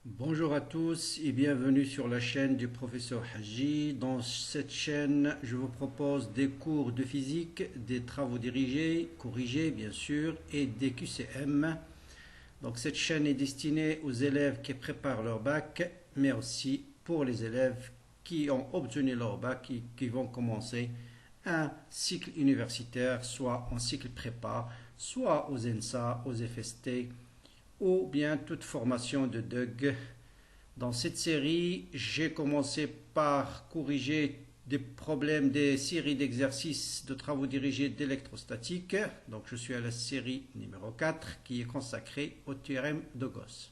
Bonjour à tous et bienvenue sur la chaîne du professeur Haji. Dans cette chaîne, je vous propose des cours de physique, des travaux dirigés, corrigés bien sûr, et des QCM. Donc cette chaîne est destinée aux élèves qui préparent leur bac, mais aussi pour les élèves qui ont obtenu leur bac et qui vont commencer un cycle universitaire, soit en cycle prépa, soit aux ENSA, aux FST, ou bien toute formation de DUG. Dans cette série, j'ai commencé par corriger des problèmes des séries d'exercices de travaux dirigés d'électrostatique. Donc je suis à la série numéro 4 qui est consacrée au théorème de Gauss.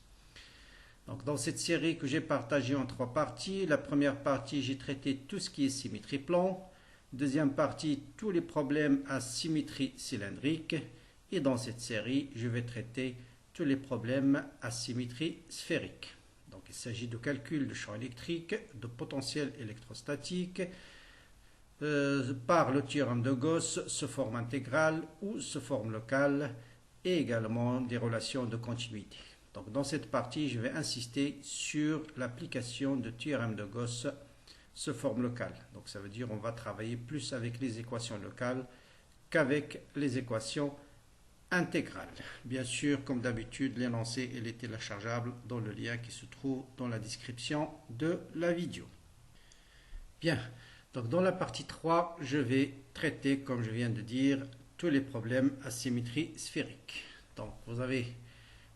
Donc dans cette série que j'ai partagée en trois parties, la première partie j'ai traité tout ce qui est symétrie plan, deuxième partie tous les problèmes à symétrie cylindrique, et dans cette série je vais traiter tous les problèmes à symétrie sphérique. Donc il s'agit de calcul de champ électrique, de potentiel électrostatique, par le théorème de Gauss sous forme intégrale ou sous forme locale, et également des relations de continuité. Donc dans cette partie, je vais insister sur l'application du théorème de Gauss sous forme locale. Donc ça veut dire on va travailler plus avec les équations locales qu'avec les équations intégrales. Bien sûr, comme d'habitude, l'énoncé est téléchargeable dans le lien qui se trouve dans la description de la vidéo. Bien, donc dans la partie 3, je vais traiter, comme je viens de dire, tous les problèmes à symétrie sphérique. Donc vous avez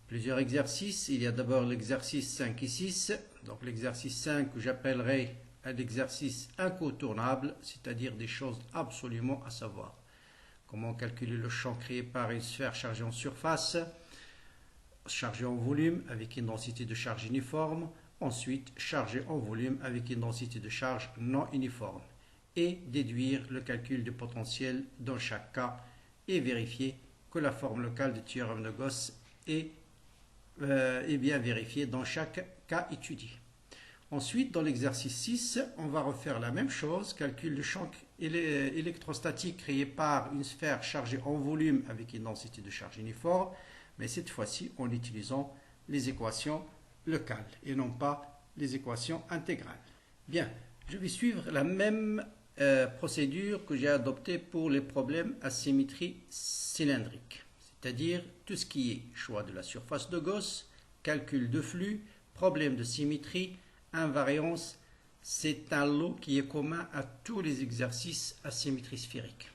plusieurs exercices. Il y a d'abord l'exercice 5 et 6. Donc l'exercice 5 que j'appellerai un exercice incontournable, c'est-à-dire des choses absolument à savoir. Comment calculer le champ créé par une sphère chargée en surface, chargée en volume avec une densité de charge uniforme, ensuite chargée en volume avec une densité de charge non uniforme, et déduire le calcul du potentiel dans chaque cas et vérifier que la forme locale du théorème de Gauss est bien vérifiée dans chaque cas étudié. Ensuite, dans l'exercice 6, on va refaire la même chose, calcul du champ électrostatique créé par une sphère chargée en volume avec une densité de charge uniforme, mais cette fois-ci en utilisant les équations locales et non pas les équations intégrales. Bien, je vais suivre la même procédure que j'ai adoptée pour les problèmes à symétrie cylindrique, c'est-à-dire tout ce qui est choix de la surface de Gauss, calcul de flux, problème de symétrie, invariance. C'est un lot qui est commun à tous les exercices à symétrie sphérique.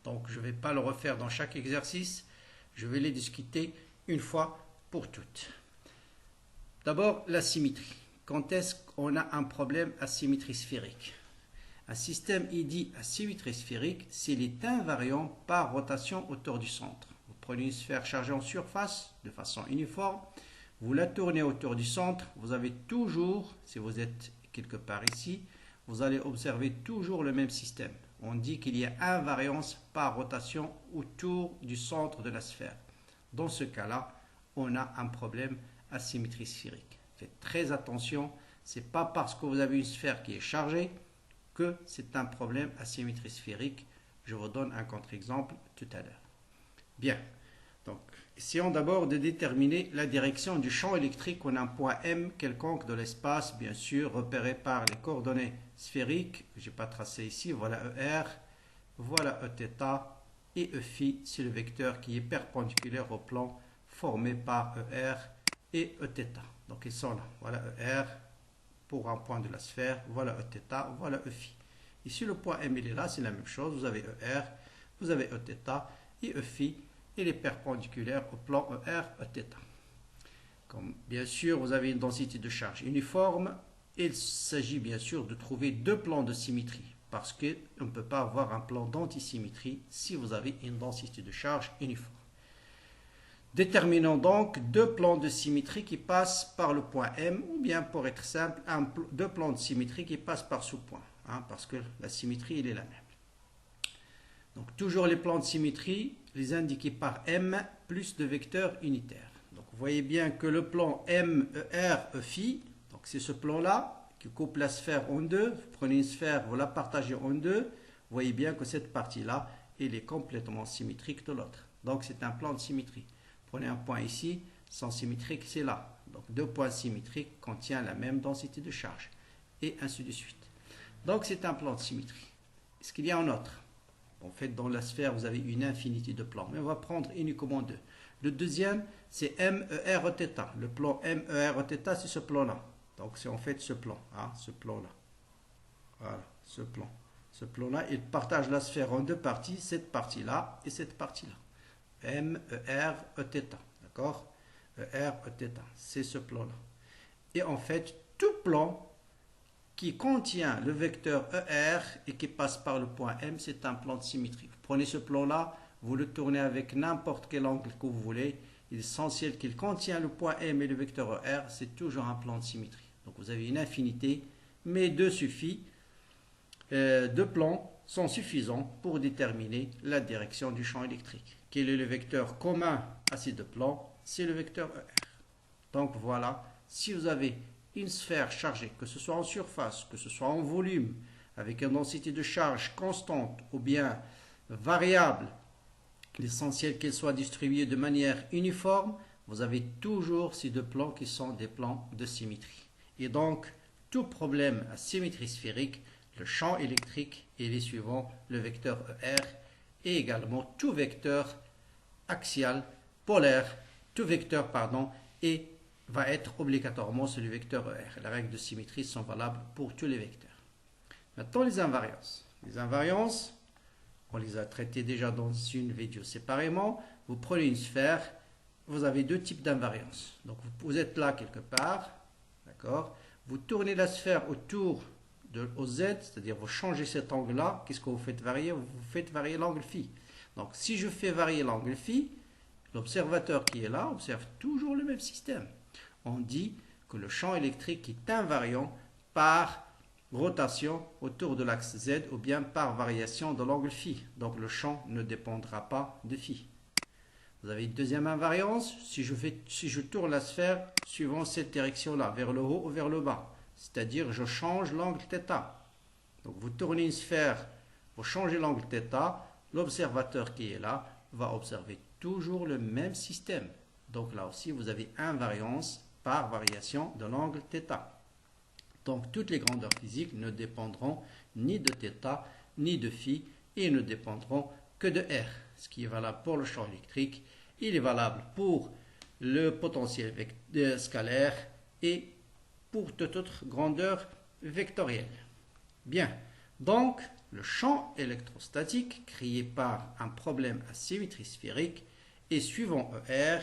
Donc je ne vais pas le refaire dans chaque exercice, je vais les discuter une fois pour toutes. D'abord, la symétrie. Quand est-ce qu'on a un problème à symétrie sphérique? Un système est dit à symétrie sphérique s'il est invariant par rotation autour du centre. Vous prenez une sphère chargée en surface de façon uniforme, vous la tournez autour du centre, vous avez toujours, si vous êtes quelque part ici, vous allez observer toujours le même système. On dit qu'il y a invariance par rotation autour du centre de la sphère. Dans ce cas-là, on a un problème à symétrie sphérique. Faites très attention, ce n'est pas parce que vous avez une sphère qui est chargée que c'est un problème à symétrie sphérique. Je vous donne un contre-exemple tout à l'heure. Bien. Donc, essayons d'abord de déterminer la direction du champ électrique en un point M quelconque de l'espace, bien sûr, repéré par les coordonnées sphériques, que je n'ai pas tracées ici. Voilà ER, voilà Eθ, et Eφ, c'est le vecteur qui est perpendiculaire au plan formé par ER et Eθ. Donc, ils sont là. Voilà ER pour un point de la sphère, voilà Eθ, voilà Eφ. Ici, le point M, il est là, c'est la même chose. Vous avez ER, vous avez Eθ et Eφ. Il est perpendiculaire au plan ER, Eθ. Comme bien sûr, vous avez une densité de charge uniforme, il s'agit bien sûr de trouver deux plans de symétrie, parce qu'on ne peut pas avoir un plan d'antisymétrie si vous avez une densité de charge uniforme. Déterminons donc deux plans de symétrie qui passent par le point M, ou bien pour être simple, deux plans de symétrie qui passent par ce point, parce que la symétrie elle est la même. Donc toujours les plans de symétrie, les indiqués par M plus de vecteurs unitaires. Donc vous voyez bien que le plan MER Eφ, donc c'est ce plan-là qui coupe la sphère en deux. Vous prenez une sphère, vous la partagez en deux. Vous voyez bien que cette partie-là, elle est complètement symétrique de l'autre. Donc c'est un plan de symétrie. Prenez un point ici, sans symétrique, c'est là. Donc deux points symétriques contient la même densité de charge, et ainsi de suite. Donc c'est un plan de symétrie. Est-ce qu'il y a un autre? En fait, dans la sphère, vous avez une infinité de plans, mais on va prendre uniquement deux. Le deuxième, c'est MERθ. Le plan MERθ, c'est ce plan-là. Donc c'est en fait ce plan, hein, ce plan-là. Voilà, ce plan. Ce plan-là, il partage la sphère en deux parties, cette partie-là et cette partie-là. MERθ, d'accord? ERθ, c'est ce plan-là. Et en fait, tout plan qui contient le vecteur ER et qui passe par le point M, c'est un plan de symétrie. Vous prenez ce plan-là, vous le tournez avec n'importe quel angle que vous voulez. Il est essentiel qu'il contient le point M et le vecteur ER, c'est toujours un plan de symétrie. Donc vous avez une infinité, mais deux suffit. Deux plans sont suffisants pour déterminer la direction du champ électrique. Quel est le vecteur commun à ces deux plans? C'est le vecteur ER. Donc voilà, si vous avez une sphère chargée, que ce soit en surface, que ce soit en volume, avec une densité de charge constante ou bien variable, l'essentiel qu'elle soit distribuée de manière uniforme, vous avez toujours ces deux plans qui sont des plans de symétrie. Et donc, tout problème à symétrie sphérique, le champ électrique est les suivants, le vecteur ER, et également tout vecteur axial, polaire, tout vecteur, et va être obligatoirement sur le vecteur ER. Les règles de symétrie sont valables pour tous les vecteurs. Maintenant, les invariances. Les invariances, on les a traitées déjà dans une vidéo séparément. Vous prenez une sphère, vous avez deux types d'invariances. Donc, vous êtes là quelque part, d'accord? Vous tournez la sphère autour au Z, c'est-à-dire vous changez cet angle-là. Qu'est-ce que vous faites varier? Vous faites varier l'angle phi. Donc, si je fais varier l'angle phi, l'observateur qui est là observe toujours le même système. On dit que le champ électrique est invariant par rotation autour de l'axe Z ou bien par variation de l'angle phi. Donc le champ ne dépendra pas de phi. Vous avez une deuxième invariance si je tourne la sphère suivant cette direction-là, vers le haut ou vers le bas. C'est-à-dire je change l'angle θ. Donc vous tournez une sphère, vous changez l'angle θ, l'observateur qui est là va observer toujours le même système. Donc là aussi vous avez invariance par variation de l'angle θ. Donc toutes les grandeurs physiques ne dépendront ni de θ ni de phi et ne dépendront que de R. Ce qui est valable pour le champ électrique, il est valable pour le potentiel scalaire et pour toute autre grandeur vectorielle. Bien, donc le champ électrostatique créé par un problème à symétrie sphérique est suivant ER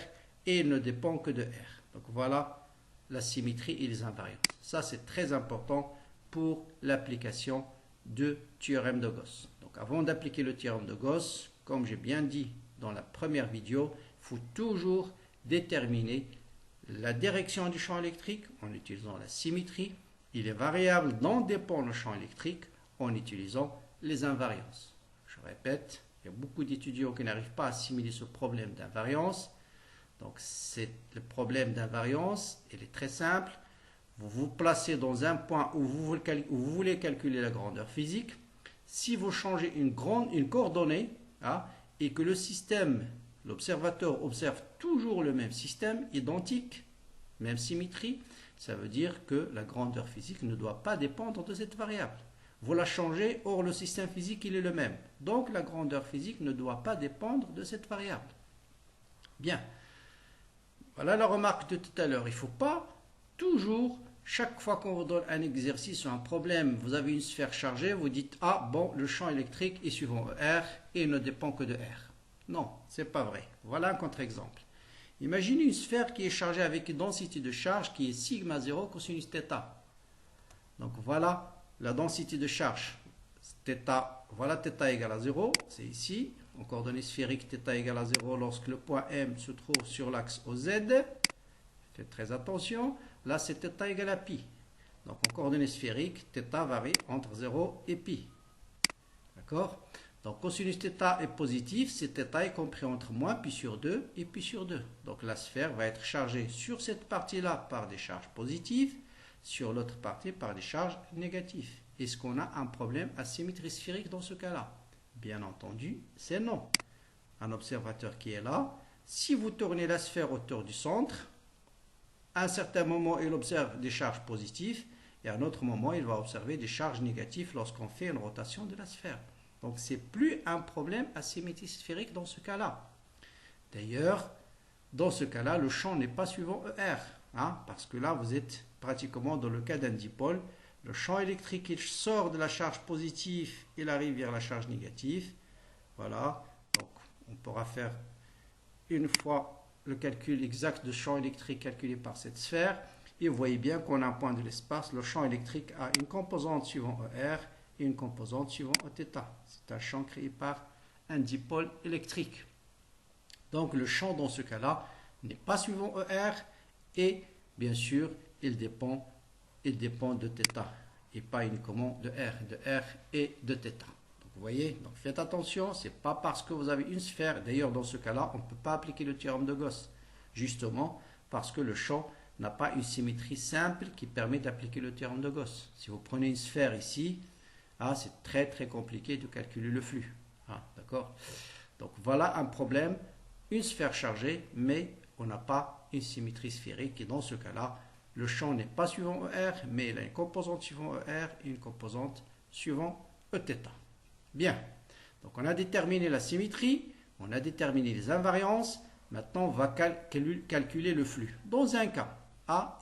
et il ne dépend que de R. Donc voilà la symétrie et les invariances. Ça, c'est très important pour l'application du théorème de Gauss. Donc avant d'appliquer le théorème de Gauss, comme j'ai bien dit dans la première vidéo, il faut toujours déterminer la direction du champ électrique en utilisant la symétrie et les variables dont dépend le champ électrique en utilisant les invariances. Je répète, il y a beaucoup d'étudiants qui n'arrivent pas à assimiler ce problème d'invariance. Donc c'est le problème d'invariance, il est très simple. Vous vous placez dans un point où vous voulez calculer la grandeur physique. Si vous changez une coordonnée, et que le système, l'observateur observe toujours le même système, identique, même symétrie, ça veut dire que la grandeur physique ne doit pas dépendre de cette variable. Vous la changez, or le système physique il est le même. Donc la grandeur physique ne doit pas dépendre de cette variable. Bien. Voilà la remarque de tout à l'heure. Il ne faut pas toujours, chaque fois qu'on vous donne un exercice ou un problème, vous avez une sphère chargée, vous dites « Ah bon, le champ électrique est suivant R et il ne dépend que de R. » Non, ce n'est pas vrai. Voilà un contre-exemple. Imaginez une sphère qui est chargée avec une densité de charge qui est sigma 0 cosinus θ. Donc voilà la densité de charge. Voilà θ égale à 0, c'est ici. En coordonnées sphériques, θ égale à 0 lorsque le point M se trouve sur l'axe OZ. Faites très attention. Là, c'est θ égale à pi. Donc, en coordonnées sphériques, θ varie entre 0 et pi. D'accord? Donc, cosinus θ est positif, c'est θ est compris entre moins pi sur 2 et pi sur 2. Donc, la sphère va être chargée sur cette partie-là par des charges positives, sur l'autre partie par des charges négatives. Est-ce qu'on a un problème à symétrie sphérique dans ce cas-là? Bien entendu, c'est non. Un observateur qui est là, si vous tournez la sphère autour du centre, À un certain moment, il observe des charges positives et à un autre moment, il va observer des charges négatives lorsqu'on fait une rotation de la sphère. Donc, ce n'est plus un problème asymétrie sphérique dans ce cas-là. D'ailleurs, dans ce cas-là, le champ n'est pas suivant ER, hein, parce que là, vous êtes pratiquement dans le cas d'un dipôle. Le champ électrique, il sort de la charge positive, il arrive vers la charge négative. Voilà, donc on pourra faire une fois le calcul exact du champ électrique calculé par cette sphère. Et vous voyez bien qu'on a un point de l'espace. Le champ électrique a une composante suivant ER et une composante suivant Eθ. C'est un champ créé par un dipôle électrique. Donc le champ dans ce cas-là n'est pas suivant ER et bien sûr il dépend de θ et pas uniquement de R et de θ. Donc vous voyez, donc faites attention, c'est pas parce que vous avez une sphère, d'ailleurs dans ce cas-là on ne peut pas appliquer le théorème de Gauss, justement parce que le champ n'a pas une symétrie simple qui permet d'appliquer le théorème de Gauss. Si vous prenez une sphère ici, c'est très compliqué de calculer le flux. D'accord? Donc voilà un problème, une sphère chargée, mais on n'a pas une symétrie sphérique. Et dans ce cas-là, le champ n'est pas suivant ER, mais il a une composante suivant ER et une composante suivant Eθ. Bien, donc on a déterminé la symétrie, on a déterminé les invariances. Maintenant, on va calculer le flux. Dans un cas,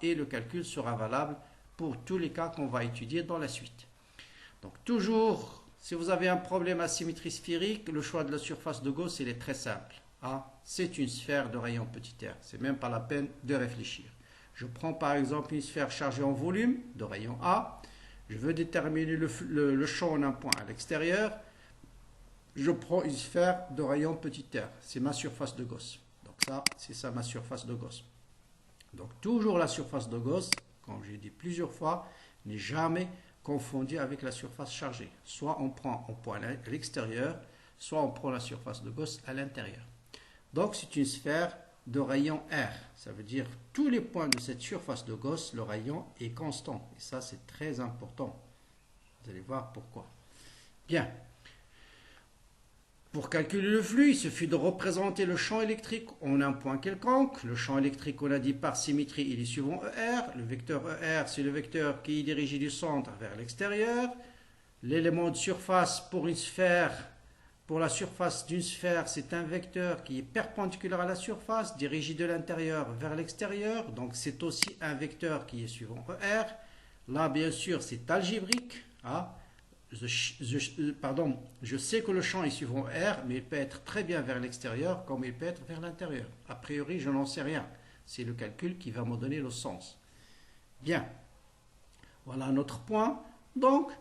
et le calcul sera valable pour tous les cas qu'on va étudier dans la suite. Donc toujours, si vous avez un problème à symétrie sphérique, le choix de la surface de Gauss, il est très simple. C'est une sphère de rayon petit r. C'est même pas la peine de réfléchir. Je prends par exemple une sphère chargée en volume de rayon A. Je veux déterminer le champ en un point à l'extérieur. Je prends une sphère de rayon petit r. C'est ma surface de Gauss. Donc ça, c'est ça ma surface de Gauss. Donc toujours la surface de Gauss, comme j'ai dit plusieurs fois, n'est jamais confondue avec la surface chargée. Soit on prend un point à l'extérieur, soit on prend la surface de Gauss à l'intérieur. Donc c'est une sphère de rayon R. Ça veut dire tous les points de cette surface de Gauss, le rayon est constant. Et ça c'est très important. Vous allez voir pourquoi. Bien. Pour calculer le flux, il suffit de représenter le champ électrique en un point quelconque. Le champ électrique, on a dit par symétrie, il est suivant ER. Le vecteur ER, c'est le vecteur qui est dirigé du centre vers l'extérieur. L'élément de surface pour une sphère, pour la surface d'une sphère, c'est un vecteur qui est perpendiculaire à la surface, dirigé de l'intérieur vers l'extérieur. Donc c'est aussi un vecteur qui est suivant ER. Là, bien sûr, c'est algébrique. Je sais que le champ est suivant R, mais il peut être très bien vers l'extérieur comme il peut être vers l'intérieur. A priori, je n'en sais rien. C'est le calcul qui va me donner le sens. Bien. Voilà un autre point. Donc,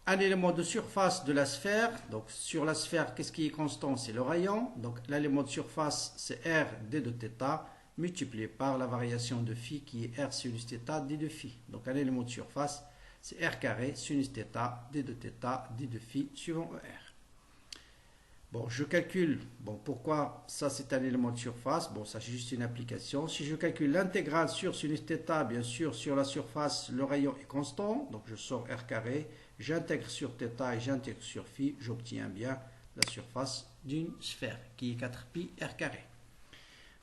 un élément de surface de la sphère. Donc, sur la sphère, qu'est-ce qui est constant? C'est le rayon. Donc, l'élément de surface, c'est R d de θ multiplié par la variation de phi qui est R sinus θ d de phi. Donc, un élément de surface, c'est R carré sinus θ d de θ d de phi suivant ER. Bon, je calcule. Bon, pourquoi ça c'est un élément de surface? Bon, ça c'est juste une application. Si je calcule l'intégrale sur sinus θ, bien sûr, sur la surface, le rayon est constant. Donc, je sors R carré, j'intègre sur θ et j'intègre sur phi. J'obtiens bien la surface d'une sphère qui est 4pi R carré.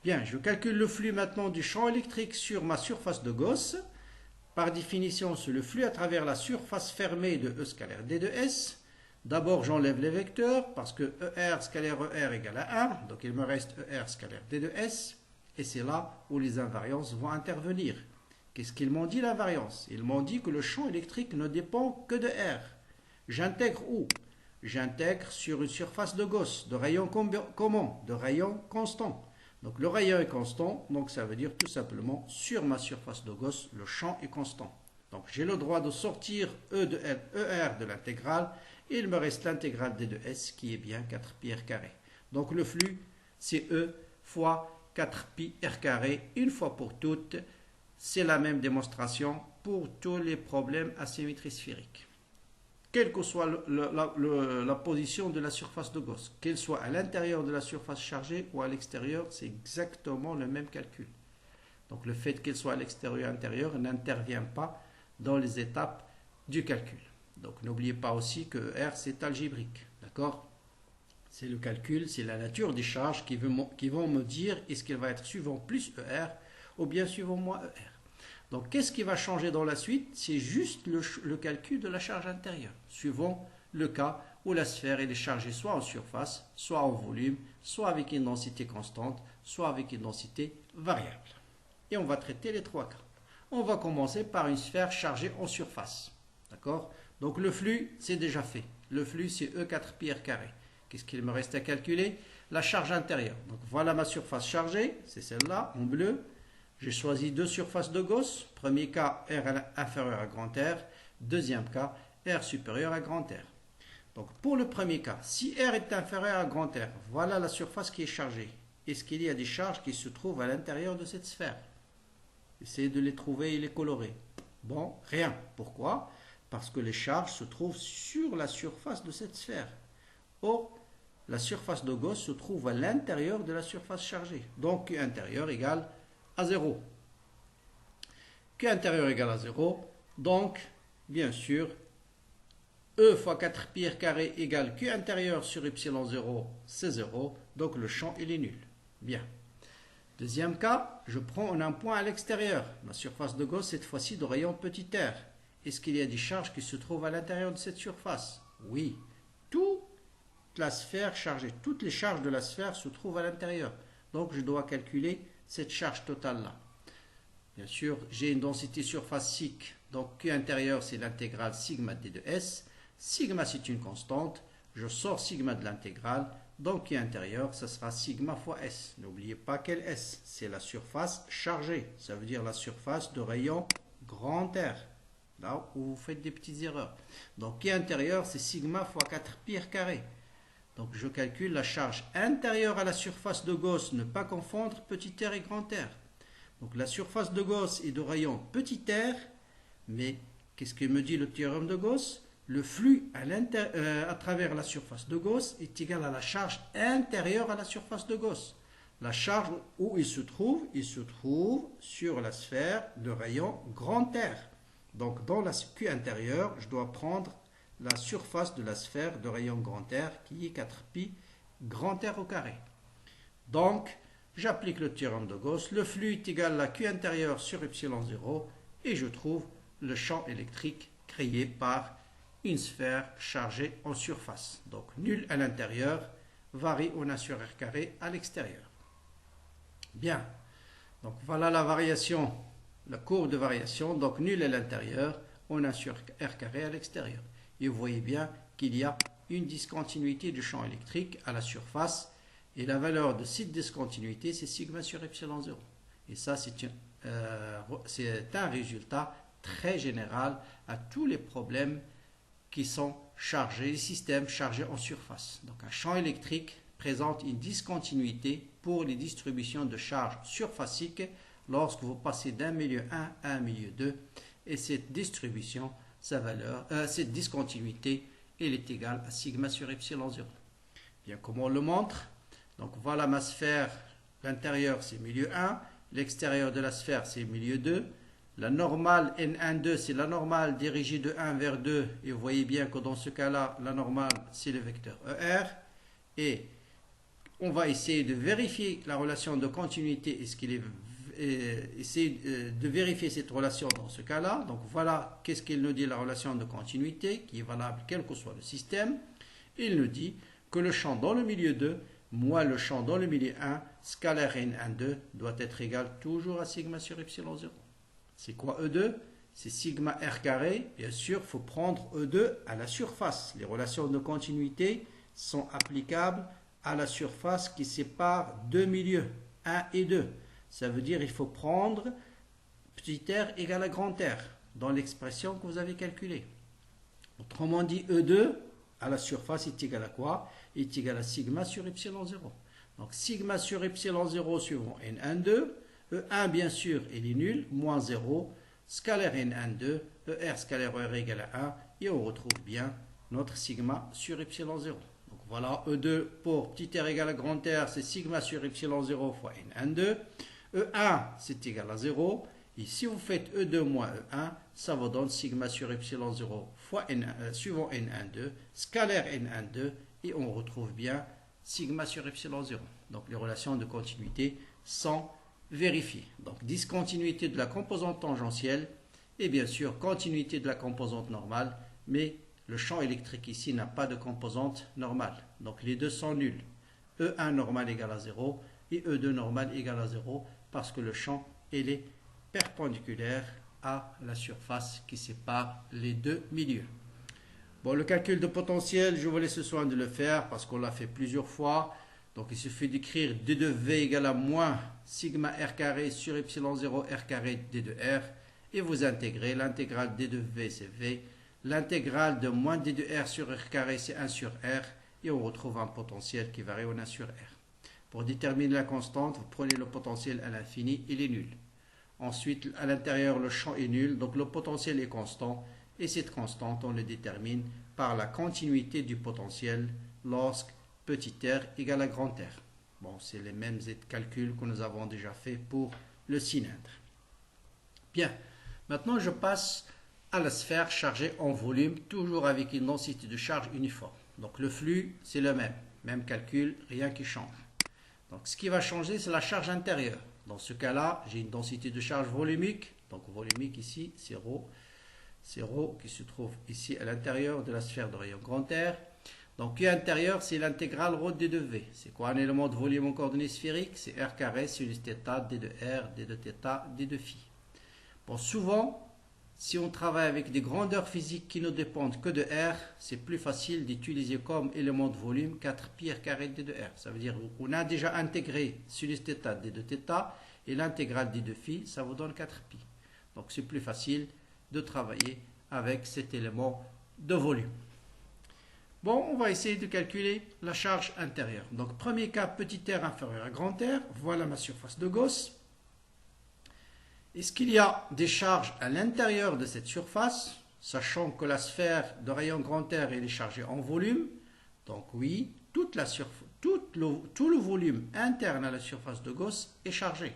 Bien, je calcule le flux maintenant du champ électrique sur ma surface de Gauss. Par définition, c'est le flux à travers la surface fermée de E scalaire d de S. D'abord, j'enlève les vecteurs parce que ER scalaire ER égale à 1. Donc, il me reste ER scalaire d de S. Et c'est là où les invariances vont intervenir. Qu'est-ce qu'ils m'ont dit, l'invariance? Ils m'ont dit que le champ électrique ne dépend que de R. J'intègre où? J'intègre sur une surface de Gauss, de rayon comment? De rayon constant. Donc le rayon est constant, donc ça veut dire tout simplement sur ma surface de Gauss, le champ est constant. Donc j'ai le droit de sortir ER de l'intégrale et il me reste l'intégrale d de S qui est bien 4pi r carré. Donc le flux c'est E fois 4pi r carré une fois pour toutes. C'est la même démonstration pour tous les problèmes à symétrie sphérique. Quelle que soit la position de la surface de Gauss, qu'elle soit à l'intérieur de la surface chargée ou à l'extérieur, c'est exactement le même calcul. Donc le fait qu'elle soit à l'extérieur ou à l'intérieur n'intervient pas dans les étapes du calcul. Donc n'oubliez pas aussi que R c'est algébrique, d'accord? C'est le calcul, c'est la nature des charges qui vont me dire est-ce qu'elle va être suivant plus ER ou bien suivant moins ER. Donc, qu'est-ce qui va changer dans la suite? C'est juste le calcul de la charge intérieure, suivant le cas où la sphère est chargée soit en surface, soit en volume, soit avec une densité constante, soit avec une densité variable. Et on va traiter les trois cas. On va commencer par une sphère chargée en surface. D'accord? Donc le flux, c'est déjà fait. Le flux, c'est E4πr². Qu'est-ce qu'il me reste à calculer? La charge intérieure. Donc voilà ma surface chargée, c'est celle-là, en bleu. J'ai choisi deux surfaces de Gauss. Premier cas, R inférieur à grand R. Deuxième cas, R supérieur à grand R. Donc pour le premier cas, si R est inférieur à grand R, voilà la surface qui est chargée. Est-ce qu'il y a des charges qui se trouvent à l'intérieur de cette sphère? Essayez de les trouver et les colorer. Bon, rien. Pourquoi? Parce que les charges se trouvent sur la surface de cette sphère. Or, la surface de Gauss se trouve à l'intérieur de la surface chargée. Donc, Q intérieur égale à 0. Q intérieur égale à 0. Donc, bien sûr, E fois 4πr² égale Q intérieur sur epsilon 0, c'est 0. Donc, le champ, il est nul. Bien. Deuxième cas, je prends un point à l'extérieur. Ma surface de Gauss, cette fois-ci, de rayon petit r. Est-ce qu'il y a des charges qui se trouvent à l'intérieur de cette surface? Oui. Toute la sphère chargée, toutes les charges de la sphère se trouvent à l'intérieur. Donc, je dois calculer cette charge totale-là. Bien sûr, j'ai une densité surface sigma. Donc, Q intérieur, c'est l'intégrale sigma d de S. Sigma, c'est une constante. Je sors sigma de l'intégrale. Donc, Q intérieur, ça sera sigma fois S. N'oubliez pas quel S. C'est la surface chargée. Ça veut dire la surface de rayon grand R. Là où vous faites des petites erreurs. Donc, Q intérieur, c'est sigma fois 4πr². Donc, je calcule la charge intérieure à la surface de Gauss. Ne pas confondre petit r et grand R. Donc, la surface de Gauss est de rayon petit r. Mais, qu'est-ce que me dit le théorème de Gauss? Le flux à travers la surface de Gauss est égal à la charge intérieure à la surface de Gauss. La charge où il se trouve sur la sphère de rayon grand R. Donc dans la Q intérieure, je dois prendre la surface de la sphère de rayon grand R qui est 4π grand R au carré. Donc j'applique le théorème de Gauss. Le flux est égal à Q intérieur sur epsilon 0 et je trouve le champ électrique créé par une sphère chargée en surface. Donc nul à l'intérieur, varie au 1 sur r² à l'extérieur. Bien, donc voilà la variation, la courbe de variation. Donc nul à l'intérieur, on 1 sur r² à l'extérieur. Et vous voyez bien qu'il y a une discontinuité du champ électrique à la surface. Et la valeur de cette discontinuité, c'est sigma sur epsilon 0. Et ça, c'est un résultat très général à tous les problèmes qui sont chargés, les systèmes chargés en surface. Donc un champ électrique présente une discontinuité pour les distributions de charges surfaciques lorsque vous passez d'un milieu 1 à un milieu 2. Et cette distribution, cette discontinuité, elle est égale à sigma sur epsilon 0. Bien, comment on le montre? Donc voilà ma sphère, l'intérieur c'est milieu 1, l'extérieur de la sphère c'est milieu 2. La normale N1,2, c'est la normale dirigée de 1 vers 2. Et vous voyez bien que dans ce cas-là, la normale, c'est le vecteur ER. Et on va essayer de vérifier la relation de continuité. Essayer de vérifier cette relation dans ce cas-là. Donc voilà, qu'est-ce qu'il nous dit la relation de continuité, qui est valable quel que soit le système. Il nous dit que le champ dans le milieu 2, moins le champ dans le milieu 1, scalaire N1,2, doit être égal toujours à sigma sur epsilon 0. C'est quoi E2? C'est sigma r². Bien sûr, il faut prendre E2 à la surface. Les relations de continuité sont applicables à la surface qui sépare deux milieux, 1 et 2. Ça veut dire qu'il faut prendre petit r égale à grand R dans l'expression que vous avez calculée. Autrement dit, E2 à la surface est égal à quoi? Est égal à sigma sur epsilon 0. Donc sigma sur epsilon 0 suivant N1,2. E1, bien sûr, il est nul, moins 0, scalaire N1,2, ER scalaire ER égale à 1, et on retrouve bien notre sigma sur epsilon 0. Donc voilà, E2 pour petit r égale à grand R, c'est sigma sur epsilon 0 fois N1,2. E1, c'est égal à 0. Et si vous faites E2 moins E1, ça vous donne sigma sur epsilon 0 fois suivant N1,2, scalaire N1,2, et on retrouve bien sigma sur epsilon 0. Donc les relations de continuité sont vérifier. Donc discontinuité de la composante tangentielle et bien sûr continuité de la composante normale, mais le champ électrique ici n'a pas de composante normale. Donc les deux sont nuls. E1 normal égale à 0 et E2 normal égale à 0 parce que le champ il est perpendiculaire à la surface qui sépare les deux milieux. Bon, le calcul de potentiel, je vous laisse le soin de le faire parce qu'on l'a fait plusieurs fois. Donc il suffit d'écrire d de V égale à moins sigma r carré sur epsilon 0 r carré d de r et vous intégrez l'intégrale d de V c'est V, l'intégrale de moins d de r sur r carré c'est 1 sur r et on retrouve un potentiel qui varie en 1 sur r. Pour déterminer la constante, vous prenez le potentiel à l'infini, il est nul. Ensuite, à l'intérieur, le champ est nul, donc le potentiel est constant. Et cette constante, on le détermine par la continuité du potentiel lorsque petit r égale à grand R. Bon, c'est les mêmes calculs que nous avons déjà fait pour le cylindre. Bien, maintenant je passe à la sphère chargée en volume, toujours avec une densité de charge uniforme. Donc le flux, c'est le même calcul, rien qui change. Donc ce qui va changer, c'est la charge intérieure. Dans ce cas-là, j'ai une densité de charge volumique. Donc volumique ici, c'est ρ. C'est ρ qui se trouve ici à l'intérieur de la sphère de rayon grand R. Donc Q intérieur, c'est l'intégrale ρ d de V. C'est quoi un élément de volume en coordonnées sphériques? C'est r carré sinus θ, d de r, d de θ, d de phi. Bon, souvent, si on travaille avec des grandeurs physiques qui ne dépendent que de r, c'est plus facile d'utiliser comme élément de volume 4pi r carré d de r. Ça veut dire qu'on a déjà intégré sinus θ, d de θ, et l'intégrale d de phi, ça vous donne 4pi. Donc c'est plus facile de travailler avec cet élément de volume. Bon, on va essayer de calculer la charge intérieure. Donc premier cas, petit r inférieur à grand R, voilà ma surface de Gauss. Est-ce qu'il y a des charges à l'intérieur de cette surface, sachant que la sphère de rayon grand R est chargée en volume? Donc oui, tout le volume interne à la surface de Gauss est chargé.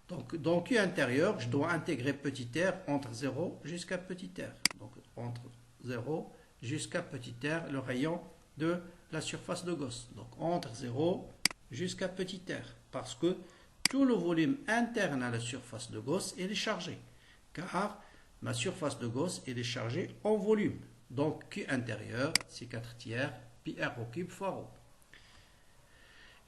Donc dans Q intérieur, je dois intégrer petit r entre 0 jusqu'à petit r. Donc entre 0 jusqu'à petit r, le rayon de la surface de Gauss. Donc entre 0 jusqu'à petit r, parce que tout le volume interne à la surface de Gauss est chargé, car ma surface de Gauss est chargée en volume. Donc Q intérieur, c'est 4 tiers pi r au cube fois ρ.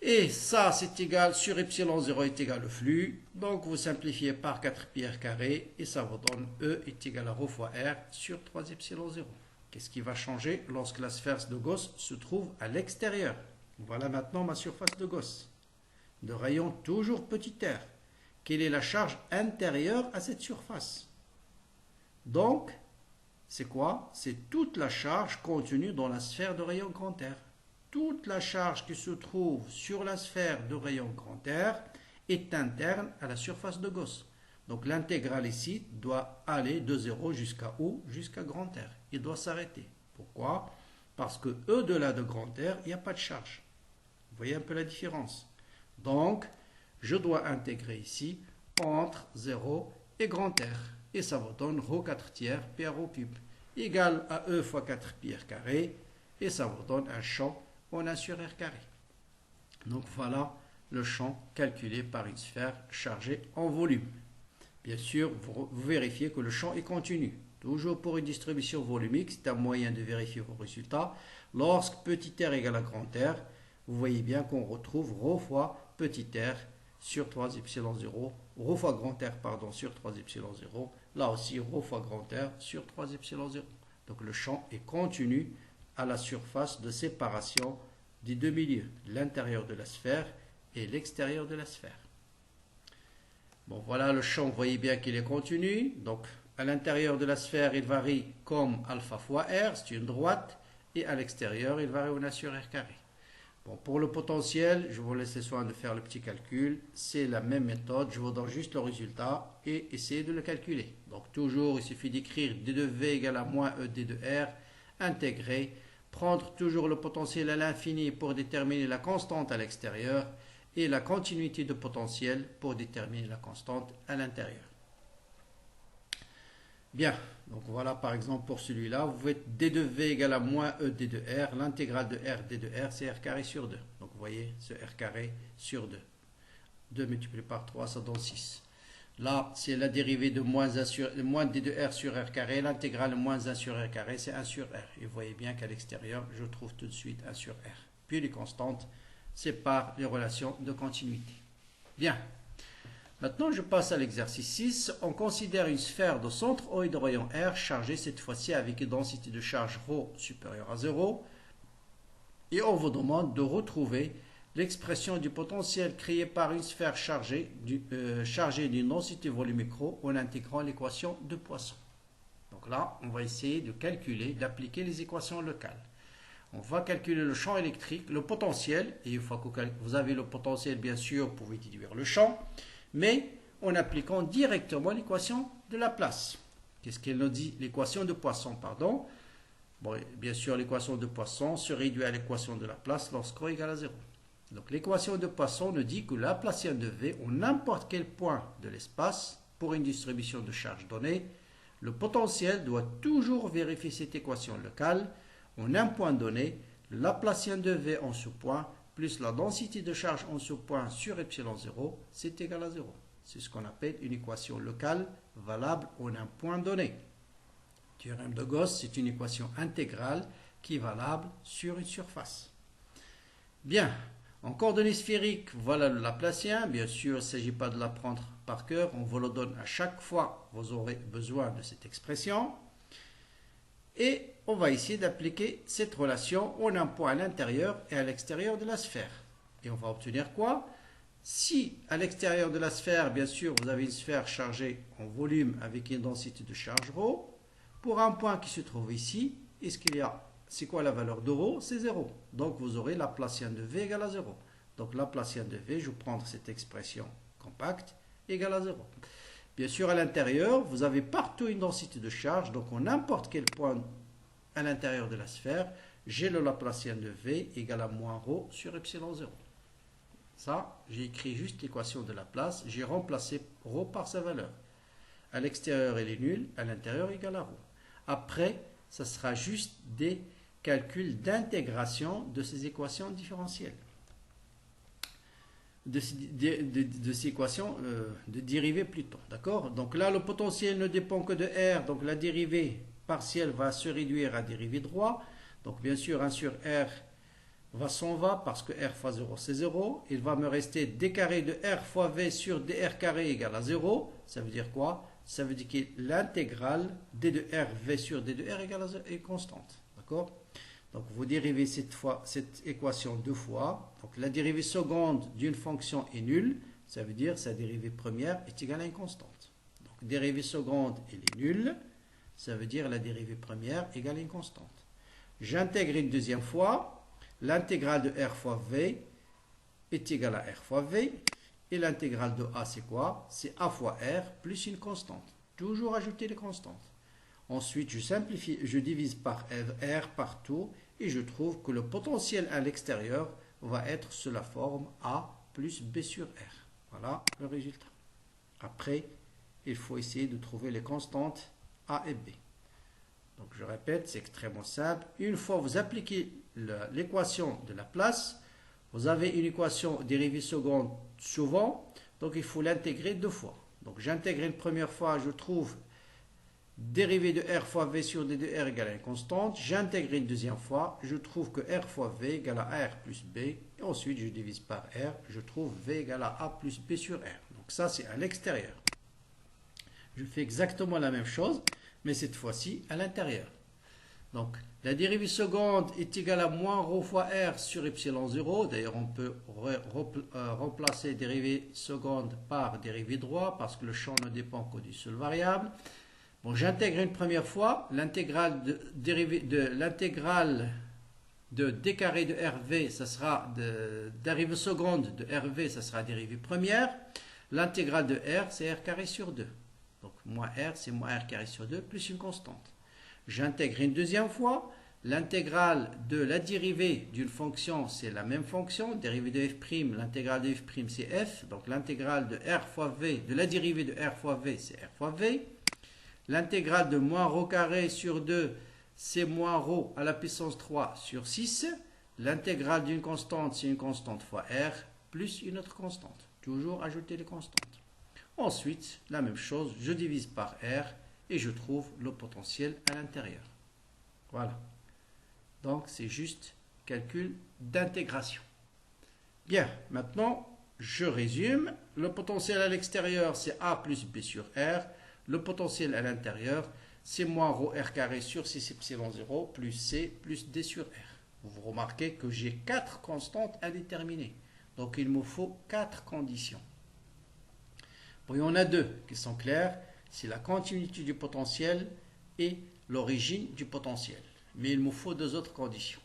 Et ça, c'est égal, sur epsilon 0 est égal au flux. Donc vous simplifiez par 4 pi r carré et ça vous donne E est égal à ρ fois R sur 3 epsilon 0. Qu'est-ce qui va changer lorsque la sphère de Gauss se trouve à l'extérieur? Voilà maintenant ma surface de Gauss. De rayon toujours petit r. Quelle est la charge intérieure à cette surface? Donc, c'est quoi? C'est toute la charge contenue dans la sphère de rayon grand R. Toute la charge qui se trouve sur la sphère de rayon grand R est interne à la surface de Gauss. Donc l'intégrale ici doit aller de 0 jusqu'à où? Jusqu'à grand R. Il doit s'arrêter. Pourquoi? Parce que au-delà de grand R, il n'y a pas de charge. Vous voyez un peu la différence. Donc, je dois intégrer ici entre 0 et grand R. Et ça vous donne ρ 4 tiers pi r au cube égal à E fois 4 pi r carré. Et ça vous donne un champ en 1 sur r carré. Donc voilà le champ calculé par une sphère chargée en volume. Bien sûr, vous vérifiez que le champ est continu. Toujours pour une distribution volumique, c'est un moyen de vérifier vos résultats. Lorsque petit r égale à grand R, vous voyez bien qu'on retrouve ρ fois petit r sur 3 epsilon 0, ρ fois grand R pardon, sur 3 epsilon 0, là aussi ρ fois grand R sur 3 epsilon 0. Donc le champ est continu à la surface de séparation des deux milieux, l'intérieur de la sphère et l'extérieur de la sphère. Bon, voilà le champ, vous voyez bien qu'il est continu. Donc à l'intérieur de la sphère, il varie comme alpha fois r, c'est une droite, et à l'extérieur, il varie en 1 sur r carré. Bon, pour le potentiel, je vous laisse le soin de faire le petit calcul. C'est la même méthode, je vous donne juste le résultat et essayez de le calculer. Donc toujours, il suffit d'écrire d de v égale à moins e d de r, intégrer, prendre toujours le potentiel à l'infini pour déterminer la constante à l'extérieur et la continuité de potentiel pour déterminer la constante à l'intérieur. Bien, donc voilà par exemple pour celui-là, vous faites d de v égale à moins e d de r, l'intégrale de r d de r c'est r carré sur 2. Donc vous voyez ce r carré sur 2. 2 multiplié par 3, ça donne 6. Là, c'est la dérivée de moins d de r sur r carré. L'intégrale moins 1 sur r carré, c'est 1 sur r. Et vous voyez bien qu'à l'extérieur, je trouve tout de suite 1 sur r. Puis les constantes, c'est par les relations de continuité. Bien. Maintenant, je passe à l'exercice 6. On considère une sphère de centroïde rayon R chargée cette fois-ci avec une densité de charge ρ supérieure à 0. Et on vous demande de retrouver l'expression du potentiel créé par une sphère chargée d'une densité volumique ρ en intégrant l'équation de Poisson. Donc là, on va essayer de calculer, d'appliquer les équations locales. On va calculer le champ électrique, le potentiel, et une fois que vous avez le potentiel, bien sûr, vous pouvez déduire le champ, mais en appliquant directement l'équation de Laplace. Qu'est-ce qu'elle nous dit? L'équation de Poisson, pardon. Bon, bien sûr, l'équation de Poisson se réduit à l'équation de Laplace lorsque ρ égale à 0. Donc l'équation de Poisson nous dit que le Laplacien de V, en n'importe quel point de l'espace, pour une distribution de charge donnée, le potentiel doit toujours vérifier cette équation locale. En un point donné, le Laplacien de V en ce point, plus la densité de charge en ce point sur epsilon 0, c'est égal à 0. C'est ce qu'on appelle une équation locale valable en un point donné. Théorème de Gauss, c'est une équation intégrale qui est valable sur une surface. Bien, en coordonnées sphériques, voilà le Laplacien. Bien sûr, il ne s'agit pas de l'apprendre par cœur, on vous le donne à chaque fois que vous aurez besoin de cette expression. Et on va essayer d'appliquer cette relation en un point à l'intérieur et à l'extérieur de la sphère. Et on va obtenir quoi? Si à l'extérieur de la sphère, bien sûr, vous avez une sphère chargée en volume avec une densité de charge ρ, pour un point qui se trouve ici, est-ce qu'il y a, c'est quoi la valeur de ρ? C'est 0. Donc vous aurez Laplacien de V égale à 0. Donc Laplacien de V, je vais prendre cette expression compacte, égale à 0. Bien sûr, à l'intérieur, vous avez partout une densité de charge, donc en n'importe quel point à l'intérieur de la sphère, j'ai le Laplacien de V égale à moins ρ sur epsilon 0. Ça, j'ai écrit juste l'équation de Laplace, j'ai remplacé ρ par sa valeur. À l'extérieur, elle est nulle, à l'intérieur, égale à ρ. Après, ça sera juste des calculs d'intégration de ces équations différentielles. De ces équations de dérivée plutôt. D'accord? Donc là, le potentiel ne dépend que de R. Donc la dérivée partielle va se réduire à dérivée droit. Donc bien sûr, 1 sur R s'en va parce que R fois 0, c'est 0. Il va me rester d carré de R fois V sur dr carré égale à 0. Ça veut dire quoi? Ça veut dire que l'intégrale d de R V sur d de R égale à 0 est constante. D'accord? Donc vous dérivez cette équation deux fois. Donc la dérivée seconde d'une fonction est nulle. Ça veut dire sa dérivée première est égale à une constante. Donc dérivée seconde, elle est nulle. Ça veut dire la dérivée première égale à une constante. J'intègre une deuxième fois. L'intégrale de R fois V est égale à R fois V. Et l'intégrale de A, c'est quoi? C'est A fois R plus une constante. Toujours ajouter les constantes. Ensuite, je simplifie, je divise par R partout et je trouve que le potentiel à l'extérieur va être sous la forme A plus B sur R. Voilà le résultat. Après, il faut essayer de trouver les constantes A et B. Donc, je répète, c'est extrêmement simple. Une fois que vous appliquez l'équation de Laplace, vous avez une équation dérivée seconde souvent, donc il faut l'intégrer deux fois. Donc, j'intègre une première fois, je trouve dérivée de R fois V sur D de R égale à une constante. J'intègre une deuxième fois, je trouve que R fois V égale à R plus B. Et ensuite, je divise par R, je trouve V égale à A plus B sur R. Donc ça, c'est à l'extérieur. Je fais exactement la même chose, mais cette fois-ci à l'intérieur. Donc, la dérivée seconde est égale à moins ρ fois R sur epsilon 0. D'ailleurs, on peut remplacer dérivée seconde par dérivée droite parce que le champ ne dépend que d'une seule variable. Bon, j'intègre une première fois. L'intégrale de d carré de RV, ça sera dérivée seconde de RV, ça sera dérivée première. L'intégrale de R, c'est R carré sur 2. Donc, moins R, c'est moins R carré sur 2 plus une constante. J'intègre une deuxième fois. L'intégrale de la dérivée d'une fonction, c'est la même fonction. Dérivée de f', l'intégrale de f', c'est f. Donc l'intégrale de R fois V, de la dérivée de R fois V, c'est R fois V. L'intégrale de moins ρ carré sur 2, c'est moins ρ à la puissance 3 sur 6. L'intégrale d'une constante, c'est une constante fois R, plus une autre constante. Toujours ajouter les constantes. Ensuite, la même chose, je divise par R et je trouve le potentiel à l'intérieur. Voilà. Donc, c'est juste calcul d'intégration. Bien, maintenant, je résume. Le potentiel à l'extérieur, c'est A plus B sur R. Le potentiel à l'intérieur, c'est moins rho R carré sur 6 epsilon 0 plus C plus D sur R. Vous remarquez que j'ai 4 constantes à déterminer. Donc, il me faut 4 conditions. Bon, il y en a 2 qui sont claires. C'est la continuité du potentiel et l'origine du potentiel. Mais il me faut 2 autres conditions.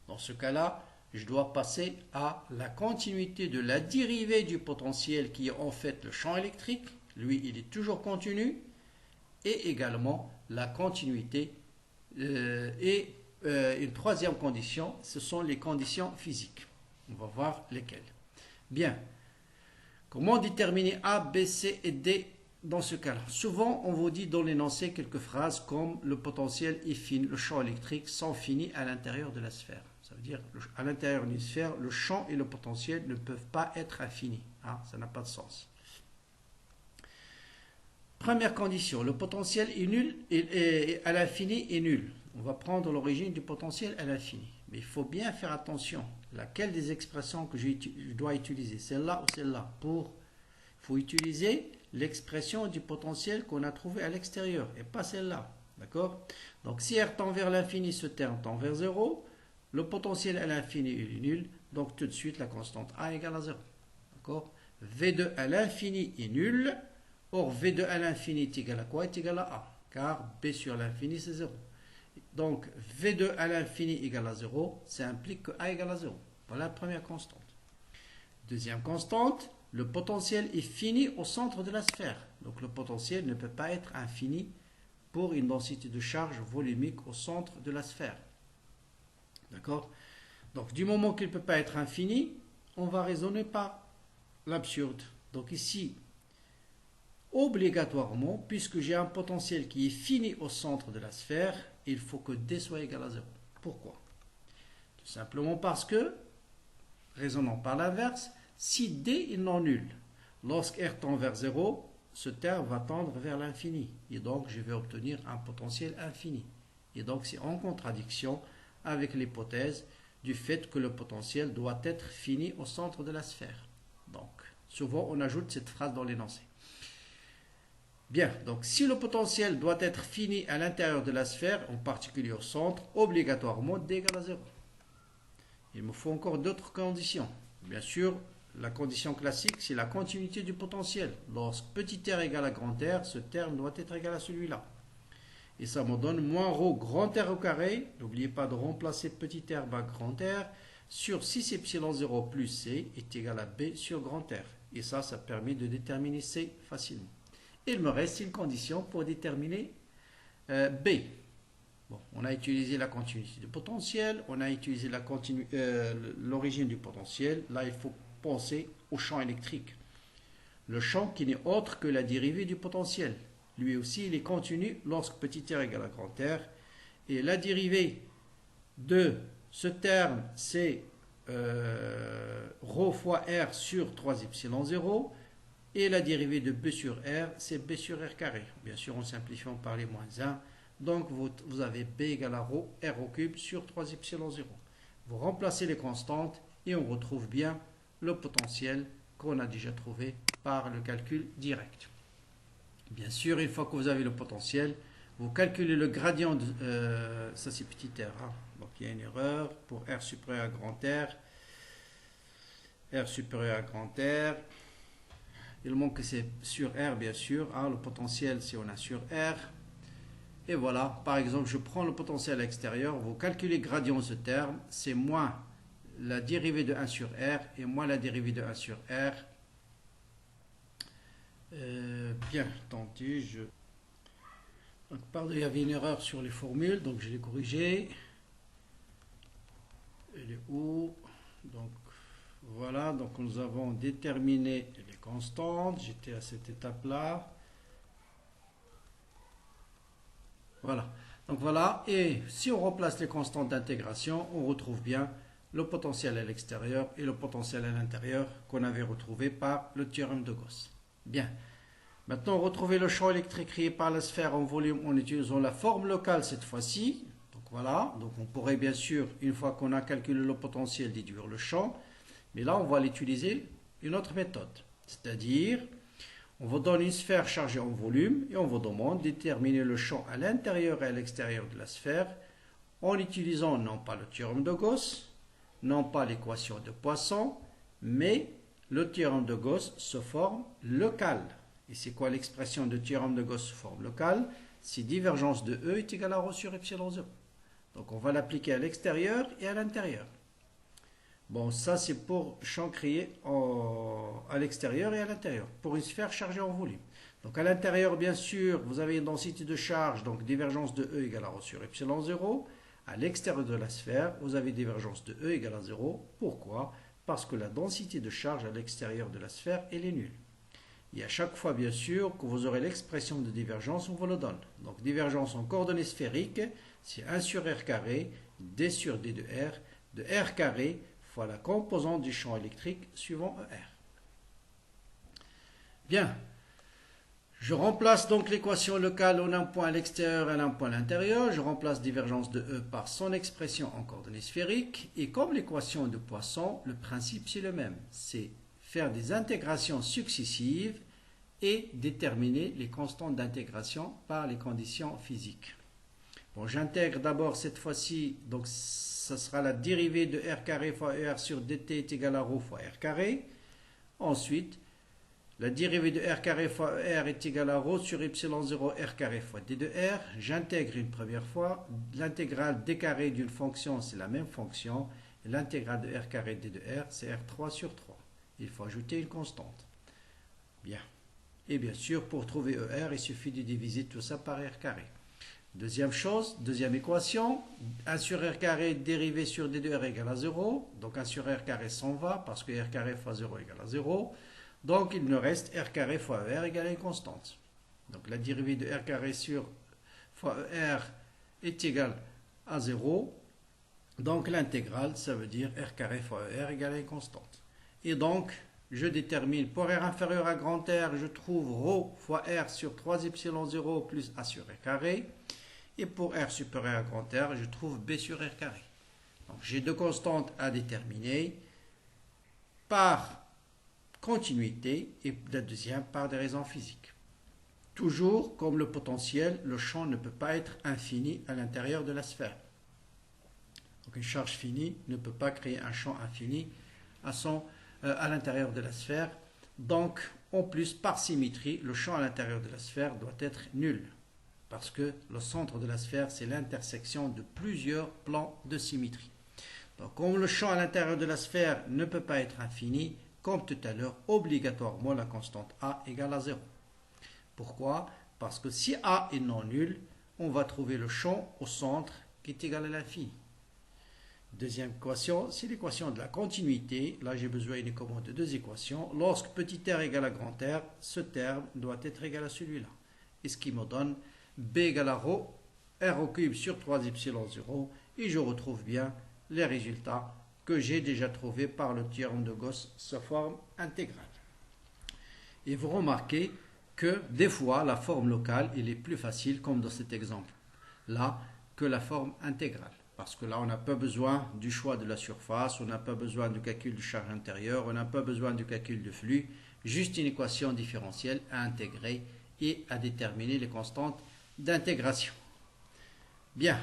Dans ce cas-là, je dois passer à la continuité de la dérivée du potentiel qui est en fait le champ électrique. Lui, il est toujours continu. Et également la continuité. Et une troisième condition, ce sont les conditions physiques. On va voir lesquelles. Bien. Comment déterminer A, B, C et D dans ce cas-là? Souvent, on vous dit dans l'énoncé quelques phrases comme le potentiel est fini, le champ électrique sont finis à l'intérieur de la sphère. Ça veut dire à l'intérieur d'une sphère, le champ et le potentiel ne peuvent pas être infinis. Hein, ça n'a pas de sens. Première condition, le potentiel est nul et à l'infini est nul. On va prendre l'origine du potentiel à l'infini. Mais il faut bien faire attention. Laquelle des expressions que je dois utiliser? Celle-là ou celle-là? Il faut utiliser l'expression du potentiel qu'on a trouvé à l'extérieur et pas celle-là. D'accord? Donc si R tend vers l'infini, ce terme tend vers 0. Le potentiel à l'infini est nul. Donc tout de suite, la constante A égale à 0. D'accord? V2 à l'infini est nul. Or, V2 à l'infini est égal à quoi? Est égal à A. Car B sur l'infini, c'est 0. Donc, V2 à l'infini égale à 0. Ça implique que A égale à 0. Voilà la première constante. Deuxième constante, le potentiel est fini au centre de la sphère. Donc, le potentiel ne peut pas être infini pour une densité de charge volumique au centre de la sphère. D'accord? Donc, du moment qu'il ne peut pas être infini, on va raisonner par l'absurde. Donc, ici, obligatoirement, puisque j'ai un potentiel qui est fini au centre de la sphère, il faut que D soit égal à 0. Pourquoi? Tout simplement parce que, raisonnons par l'inverse, si D est non nul, lorsque R tend vers 0, ce terme va tendre vers l'infini. Et donc, je vais obtenir un potentiel infini. Et donc, c'est en contradiction avec l'hypothèse du fait que le potentiel doit être fini au centre de la sphère. Donc, souvent, on ajoute cette phrase dans l'énoncé. Bien, donc si le potentiel doit être fini à l'intérieur de la sphère, en particulier au centre, obligatoirement D égale à 0. Il me faut encore d'autres conditions. Bien sûr, la condition classique, c'est la continuité du potentiel. Lorsque petit r égale à grand R, ce terme doit être égal à celui-là. Et ça me donne moins ρ grand R au carré. N'oubliez pas de remplacer petit r par grand R sur 6 epsilon 0 plus C est égal à B sur grand R. Et ça permet de déterminer C facilement. Il me reste une condition pour déterminer B. Bon, on a utilisé la continuité du potentiel, on a utilisé l'origine du potentiel. Là, il faut penser au champ électrique. Le champ qui n'est autre que la dérivée du potentiel. Lui aussi, il est continu lorsque petit r égale à grand R. Et la dérivée de ce terme, c'est ρ fois R sur 3 epsilon 0. Et la dérivée de B sur R, c'est B sur R carré. Bien sûr, en simplifiant par les moins 1. Donc, vous avez B égale à ρ, R au cube sur 3 epsilon 0. Vous remplacez les constantes et on retrouve bien le potentiel qu'on a déjà trouvé par le calcul direct. Bien sûr, une fois que vous avez le potentiel, vous calculez le gradient de... ça, c'est petit r. Hein. Donc, il y a une erreur pour R supérieur à grand R. R supérieur à grand R. Il manque que c'est sur R, bien sûr. Hein, le potentiel, si on a sur R. Et voilà, par exemple, je prends le potentiel à l'extérieur. Vous calculez le gradient de ce terme. C'est moins la dérivée de 1 sur R et moins la dérivée de 1 sur R. Bien, attendez, pardon, il y avait une erreur sur les formules, donc je l'ai corrigée. Elle est où? Donc, voilà, donc nous avons déterminé les constantes. J'étais à cette étape-là. Voilà. Donc voilà. Et si on remplace les constantes d'intégration, on retrouve bien le potentiel à l'extérieur et le potentiel à l'intérieur qu'on avait retrouvé par le théorème de Gauss. Bien. Maintenant, retrouver le champ électrique créé par la sphère en volume en utilisant la forme locale cette fois-ci. Donc voilà, donc on pourrait bien sûr, une fois qu'on a calculé le potentiel, déduire le champ. Mais là, on va l'utiliser une autre méthode. C'est-à-dire, on vous donne une sphère chargée en volume et on vous demande de déterminer le champ à l'intérieur et à l'extérieur de la sphère en utilisant non pas le théorème de Gauss, non pas l'équation de Poisson, mais le théorème de Gauss se forme locale. Et c'est quoi l'expression de théorème de Gauss sous forme locale? Si divergence de E est égale à ρ sur epsilon 0. Donc on va l'appliquer à l'extérieur et à l'intérieur. Bon, ça c'est pour champ créé à l'extérieur et à l'intérieur, pour une sphère chargée en volume. Donc à l'intérieur, bien sûr, vous avez une densité de charge, donc divergence de E égale à ρ sur epsilon 0. À l'extérieur de la sphère, vous avez divergence de E égale à 0. Pourquoi? Parce que la densité de charge à l'extérieur de la sphère, elle est nulle. Et à chaque fois, bien sûr, que vous aurez l'expression de divergence, on vous le donne. Donc, divergence en coordonnées sphériques, c'est 1 sur r carré, d sur d de r, de r carré fois la composante du champ électrique suivant ER. Bien. Je remplace donc l'équation locale en un point à l'extérieur et en un point à l'intérieur. Je remplace divergence de E par son expression en coordonnées sphériques. Et comme l'équation de Poisson, le principe c'est le même. C'est faire des intégrations successives et déterminer les constantes d'intégration par les conditions physiques. Bon, j'intègre d'abord cette fois-ci, donc ça sera la dérivée de r carré fois ER sur dt est égal à ρ fois r carré. Ensuite, la dérivée de r carré fois r est égale à ρ sur epsilon 0 r carré fois d de r. J'intègre une première fois. L'intégrale d carré d'une fonction, c'est la même fonction. L'intégrale de r carré d de r, c'est r3 sur 3. Il faut ajouter une constante. Bien. Et bien sûr, pour trouver ER, il suffit de diviser tout ça par r carré. Deuxième chose, deuxième équation, 1 sur r carré dérivé sur d de r égale à 0. Donc 1 sur r carré s'en va parce que r carré fois 0 égale à 0. Donc il me reste r carré fois ER égale à une constante. Donc la dérivée de r carré sur fois ER est égale à 0. Donc l'intégrale, ça veut dire r carré fois ER égale à une constante. Et donc, je détermine pour r inférieur à grand R, je trouve ρ fois r sur 3 epsilon 0 plus a sur r carré. Et pour r supérieur à grand R, je trouve b sur r carré. Donc j'ai deux constantes à déterminer par continuité et la deuxième par des raisons physiques. Toujours comme le potentiel, le champ ne peut pas être infini à l'intérieur de la sphère. Donc une charge finie ne peut pas créer un champ infini à l'intérieur de la sphère. Donc, en plus, par symétrie, le champ à l'intérieur de la sphère doit être nul. Parce que le centre de la sphère, c'est l'intersection de plusieurs plans de symétrie. Donc, comme le champ à l'intérieur de la sphère ne peut pas être infini, comme tout à l'heure, obligatoirement la constante A égale à 0. Pourquoi? Parce que si A est non nul, on va trouver le champ au centre qui est égal à l'infini. Deuxième équation, c'est l'équation de la continuité. Là, j'ai besoin d'une commande de deux équations. Lorsque petit r égale à grand R, ce terme doit être égal à celui-là. Et ce qui me donne b égale à ρ, r au cube sur 3 epsilon 0. Et je retrouve bien les résultats que j'ai déjà trouvés par le théorème de Gauss sous forme intégrale. Et vous remarquez que des fois, la forme locale elle est plus facile, comme dans cet exemple-là, que la forme intégrale. Parce que là, on n'a pas besoin du choix de la surface, on n'a pas besoin du calcul de charge intérieure, on n'a pas besoin du calcul de flux, juste une équation différentielle à intégrer et à déterminer les constantes d'intégration. Bien.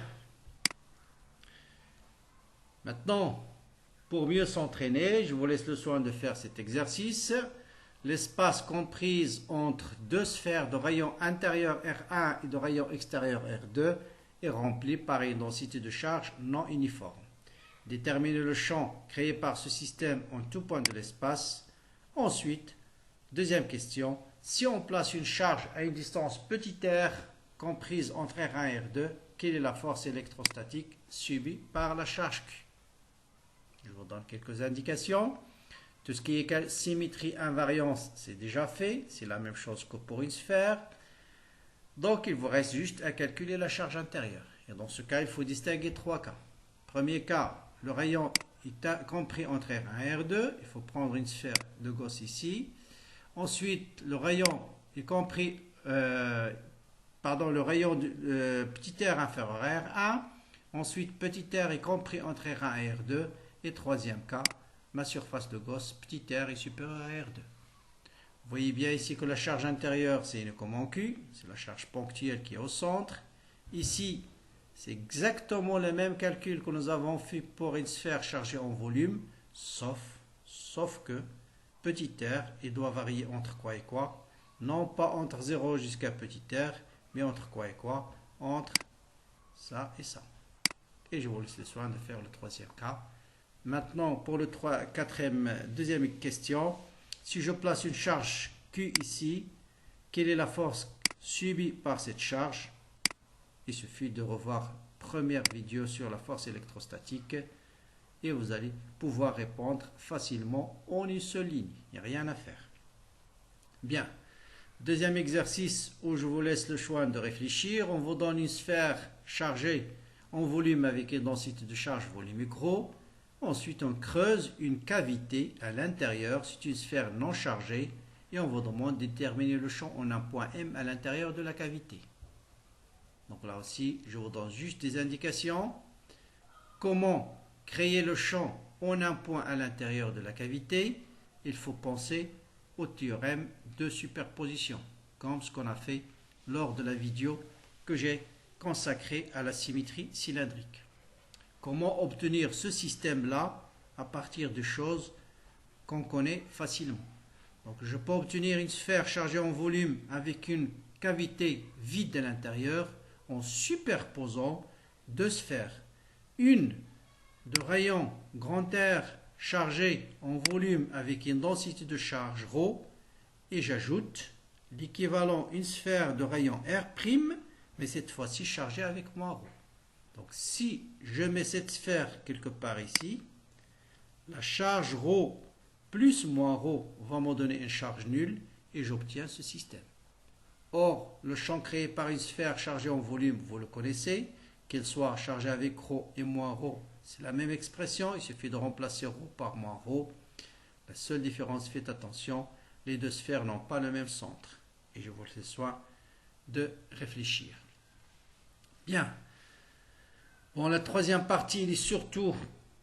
Maintenant, pour mieux s'entraîner, je vous laisse le soin de faire cet exercice. L'espace compris entre deux sphères de rayon intérieur R1 et de rayon extérieur R2 est rempli par une densité de charge non uniforme. Déterminer le champ créé par ce système en tout point de l'espace. Ensuite, deuxième question, si on place une charge à une distance petit r comprise entre R1 et R2, quelle est la force électrostatique subie par la charge Q? Je vous donne quelques indications. Tout ce qui est symétrie invariance, c'est déjà fait. C'est la même chose que pour une sphère. Donc, il vous reste juste à calculer la charge intérieure. Et dans ce cas, il faut distinguer trois cas. Premier cas, le rayon est compris entre R1 et R2. Il faut prendre une sphère de Gauss ici. Ensuite, le rayon est compris, le rayon du petit r inférieur à R1. Ensuite, petit r est compris entre R1 et R2. Et troisième cas, ma surface de Gauss, petit r est supérieure à R2. Vous voyez bien ici que la charge intérieure, c'est une comme en Q, c'est la charge ponctuelle qui est au centre. Ici, c'est exactement le même calcul que nous avons fait pour une sphère chargée en volume, sauf que petit r, il doit varier entre quoi et quoi? Non pas entre 0 jusqu'à petit r, mais entre quoi et quoi? Entre ça et ça. Et je vous laisse le soin de faire le troisième cas. Maintenant, pour le deuxième question, si je place une charge Q ici, quelle est la force subie par cette charge? Il suffit de revoir première vidéo sur la force électrostatique et vous allez pouvoir répondre facilement en une seule ligne. Il n'y a rien à faire. Bien. Deuxième exercice où je vous laisse le choix de réfléchir. On vous donne une sphère chargée en volume avec une densité de charge volumique ρ. Ensuite, on creuse une cavité à l'intérieur. C'est une sphère non chargée et on vous demande de déterminer le champ en un point M à l'intérieur de la cavité. Donc là aussi, je vous donne juste des indications. Comment créer le champ en un point à l'intérieur de la cavité? Il faut penser au théorème de superposition, comme ce qu'on a fait lors de la vidéo que j'ai consacrée à la symétrie cylindrique. Comment obtenir ce système-là à partir de choses qu'on connaît facilement? Donc, je peux obtenir une sphère chargée en volume avec une cavité vide à l'intérieur en superposant deux sphères. Une de rayon grand R chargée en volume avec une densité de charge ρ et j'ajoute l'équivalent une sphère de rayon R', mais cette fois-ci chargée avec moins ρ. Donc si je mets cette sphère quelque part ici, la charge ρ plus moins ρ va me donner une charge nulle et j'obtiens ce système. Or, le champ créé par une sphère chargée en volume, vous le connaissez, qu'elle soit chargée avec ρ et moins ρ, c'est la même expression, il suffit de remplacer ρ par moins ρ. La seule différence, faites attention, les deux sphères n'ont pas le même centre. Et je vous laisse le soin de réfléchir. Bien. Bon, la troisième partie, il est surtout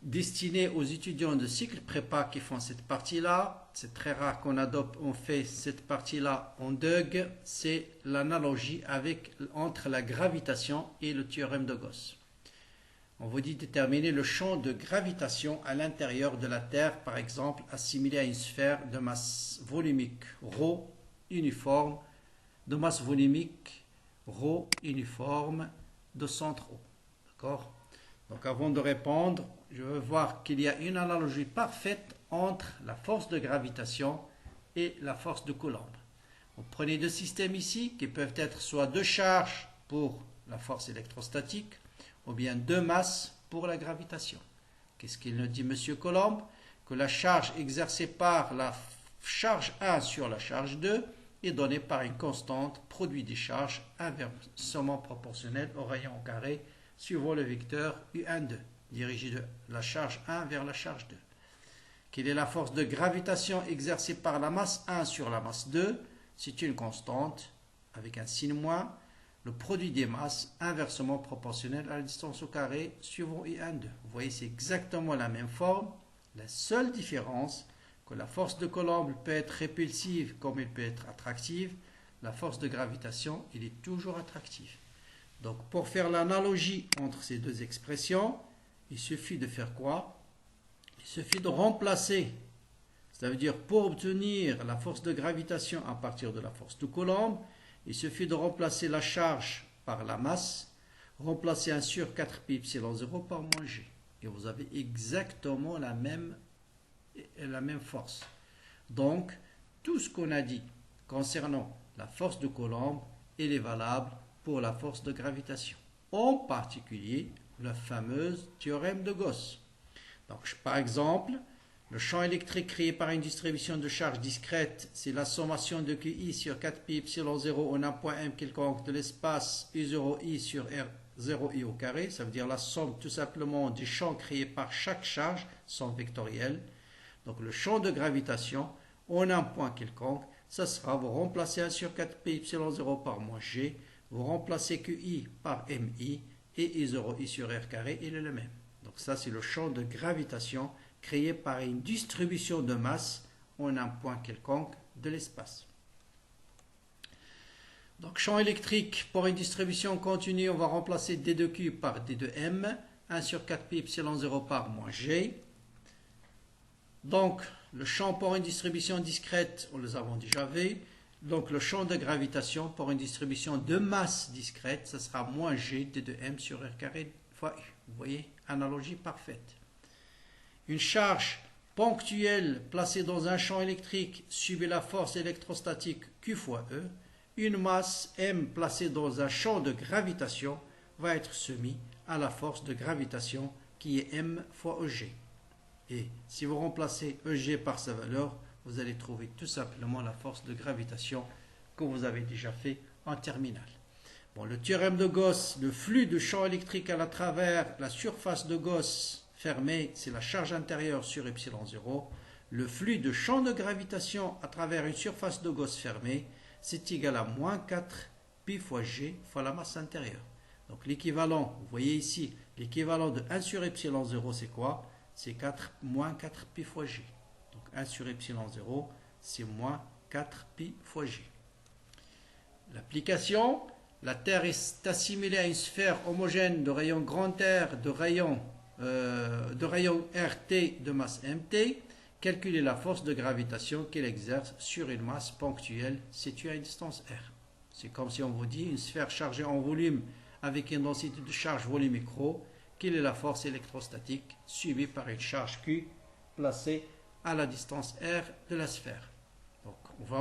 destiné aux étudiants de cycle prépa qui font cette partie-là. C'est très rare on fait cette partie-là en DUG. C'est l'analogie entre la gravitation et le théorème de Gauss. On vous dit déterminer le champ de gravitation à l'intérieur de la Terre, par exemple, assimilé à une sphère de masse volumique ρ uniforme, de masse volumique ρ uniforme, de centre O. D'accord? Donc avant de répondre, je veux voir qu'il y a une analogie parfaite entre la force de gravitation et la force de Coulomb. Vous prenez deux systèmes ici qui peuvent être soit deux charges pour la force électrostatique ou bien deux masses pour la gravitation. Qu'est-ce qu'il nous dit M. Coulomb? Que la charge exercée par la charge 1 sur la charge 2 est donnée par une constante produit des charges inversement proportionnelle au rayon au carré suivant le vecteur U1,2, dirigé de la charge 1 vers la charge 2. Quelle est la force de gravitation exercée par la masse 1 sur la masse 2? C'est une constante avec un signe moins, le produit des masses inversement proportionnel à la distance au carré suivant U1,2. Vous voyez, c'est exactement la même forme. La seule différence, que la force de Coulomb peut être répulsive comme elle peut être attractive, la force de gravitation, elle est toujours attractive. Donc, pour faire l'analogie entre ces deux expressions, il suffit de faire quoi? Il suffit de remplacer. Ça veut dire, pour obtenir la force de gravitation à partir de la force de Coulomb, il suffit de remplacer la charge par la masse, remplacer 1 sur 4 pi epsilon 0 par moins g. Et vous avez exactement la même force. Donc, tout ce qu'on a dit concernant la force de Coulomb, il est valable pour la force de gravitation. En particulier, le fameux théorème de Gauss. Donc, par exemple, Le champ électrique créé par une distribution de charge discrète, c'est la sommation de QI sur 4pi epsilon 0 en un point M quelconque de l'espace U0i sur R0i au carré. Ça veut dire la somme tout simplement des champs créés par chaque charge, somme vectorielle. Donc le champ de gravitation en un point quelconque, ça sera, vous remplacez 1 sur 4pi epsilon 0 par moins G, vous remplacez QI par MI, et I0i sur R carré, il est le même. Donc ça, c'est le champ de gravitation créé par une distribution de masse en un point quelconque de l'espace. Donc champ électrique pour une distribution continue, on va remplacer D2Q par D2M, 1 sur 4pi epsilon 0 par moins G. Donc le champ pour une distribution discrète, on les avons déjà vu. Donc le champ de gravitation pour une distribution de masse discrète, ce sera moins G D2M sur R carré fois U. Vous voyez, analogie parfaite. Une charge ponctuelle placée dans un champ électrique subit la force électrostatique Q fois E. Une masse M placée dans un champ de gravitation va être soumise à la force de gravitation qui est M fois EG. Et si vous remplacez EG par sa valeur, vous allez trouver tout simplement la force de gravitation que vous avez déjà fait en terminale. Bon, le théorème de Gauss, le flux de champ électrique à travers la surface de Gauss fermée, c'est la charge intérieure sur epsilon 0. Le flux de champ de gravitation à travers une surface de Gauss fermée, c'est égal à moins 4 pi fois G fois la masse intérieure. Donc l'équivalent, vous voyez ici, l'équivalent de 1 sur epsilon 0, c'est quoi? C'est moins 4 pi fois G. Donc 1 sur epsilon 0, c'est moins 4 pi fois G. L'application, la Terre est assimilée à une sphère homogène de rayon grand R, de rayon RT de masse MT. Calculez la force de gravitation qu'elle exerce sur une masse ponctuelle située à une distance R. C'est comme si on vous dit une sphère chargée en volume avec une densité de charge volumique ρ. Quelle est la force électrostatique subie par une charge Q placée à la distance R de la sphère? Donc,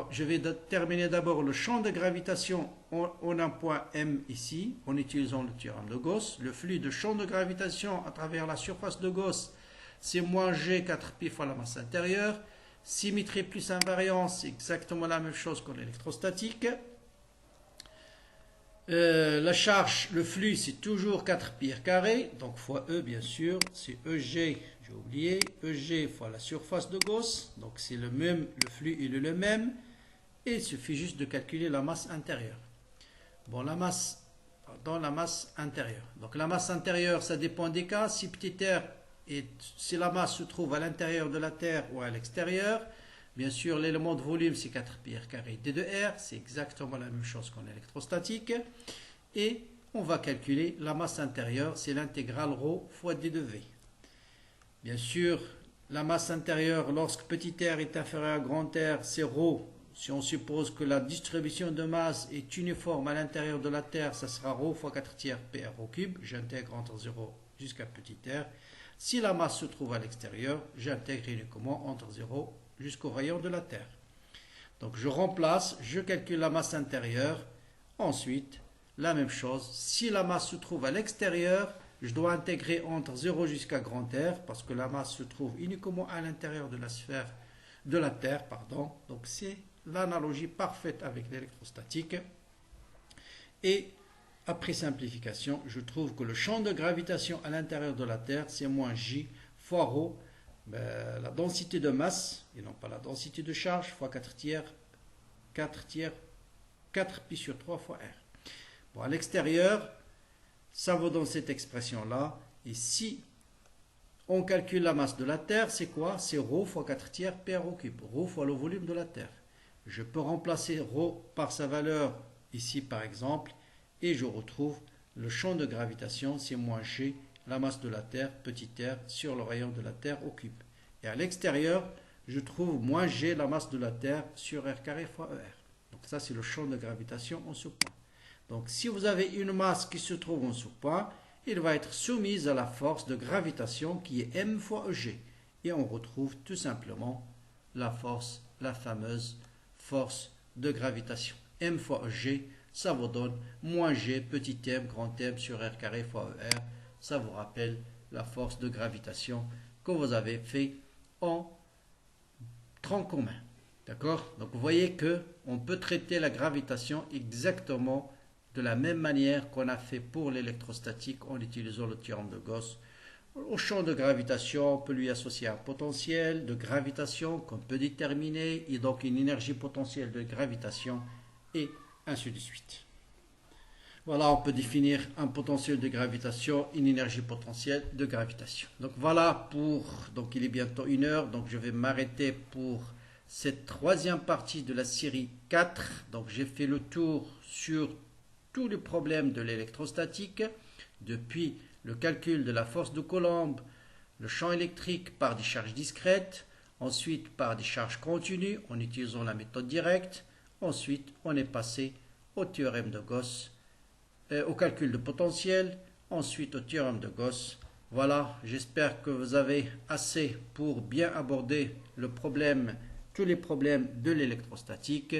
je vais terminer d'abord le champ de gravitation en un point M ici, en utilisant le théorème de Gauss. Le flux de champ de gravitation à travers la surface de Gauss, c'est moins G 4pi fois la masse intérieure. Symétrie plus invariance, c'est exactement la même chose qu'en électrostatique. La charge, le flux, c'est toujours 4pi r carré, donc fois E bien sûr, c'est EG, j'ai oublié, EG fois la surface de Gauss, donc c'est le même, le flux il est le même, et il suffit juste de calculer la masse intérieure. Bon, la masse intérieure. Donc la masse intérieure, ça dépend des cas, si petit r, si la masse se trouve à l'intérieur de la Terre ou à l'extérieur. Bien sûr, l'élément de volume, c'est 4pi r carré d de r. C'est exactement la même chose qu'en électrostatique. Et on va calculer la masse intérieure, c'est l'intégrale ρ fois d de v. Bien sûr, la masse intérieure, lorsque petit r est inférieur à grand R, c'est ρ. Si on suppose que la distribution de masse est uniforme à l'intérieur de la Terre, ça sera ρ fois 4 tiers pr au cube. J'intègre entre 0 jusqu'à petit r. Si la masse se trouve à l'extérieur, j'intègre uniquement entre 0 jusqu'au rayon de la Terre. Donc je remplace, je calcule la masse intérieure. Ensuite, la même chose. Si la masse se trouve à l'extérieur, je dois intégrer entre 0 jusqu'à grand R, parce que la masse se trouve uniquement à l'intérieur de la sphère de la Terre. Donc c'est l'analogie parfaite avec l'électrostatique. Et après simplification, je trouve que le champ de gravitation à l'intérieur de la Terre, c'est moins J fois ρ, la densité de masse, et non pas la densité de charge, fois 4 pi sur 3 fois R. Bon, à l'extérieur, ça vaut dans cette expression-là. Et si on calcule la masse de la Terre, c'est quoi? C'est ρ fois 4 tiers PR au cube, ρ fois le volume de la Terre. Je peux remplacer ρ par sa valeur ici par exemple, et je retrouve le champ de gravitation, c'est moins G, la masse de la Terre, petit r, sur le rayon de la Terre au cube. Et à l'extérieur, je trouve moins G, la masse de la Terre, sur R carré fois ER. Donc ça, c'est le champ de gravitation en sous-point. Donc si vous avez une masse qui se trouve en sous-point, il va être soumise à la force de gravitation qui est M fois EG. Et on retrouve tout simplement la force, la fameuse force de gravitation. M fois EG, ça vous donne moins G, petit m, grand M sur R carré fois ER. Ça vous rappelle la force de gravitation que vous avez fait en tronc commun. D'accord? Donc vous voyez que on peut traiter la gravitation exactement de la même manière qu'on a fait pour l'électrostatique en utilisant le théorème de Gauss. Au champ de gravitation, on peut lui associer un potentiel de gravitation qu'on peut déterminer et donc une énergie potentielle de gravitation et ainsi de suite. Voilà, on peut définir un potentiel de gravitation, une énergie potentielle de gravitation. Donc voilà donc il est bientôt 1 heure, donc je vais m'arrêter pour cette troisième partie de la série 4. Donc j'ai fait le tour sur tous les problèmes de l'électrostatique, depuis le calcul de la force de Coulomb, le champ électrique par des charges discrètes, ensuite par des charges continues en utilisant la méthode directe, ensuite on est passé au théorème de Gauss, au calcul de potentiel, ensuite au théorème de Gauss. Voilà, j'espère que vous avez assez pour bien aborder tous les problèmes de l'électrostatique.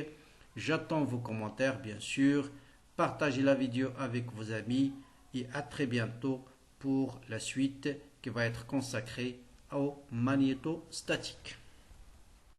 J'attends vos commentaires bien sûr, partagez la vidéo avec vos amis et à très bientôt pour la suite qui va être consacrée au magnétostatique.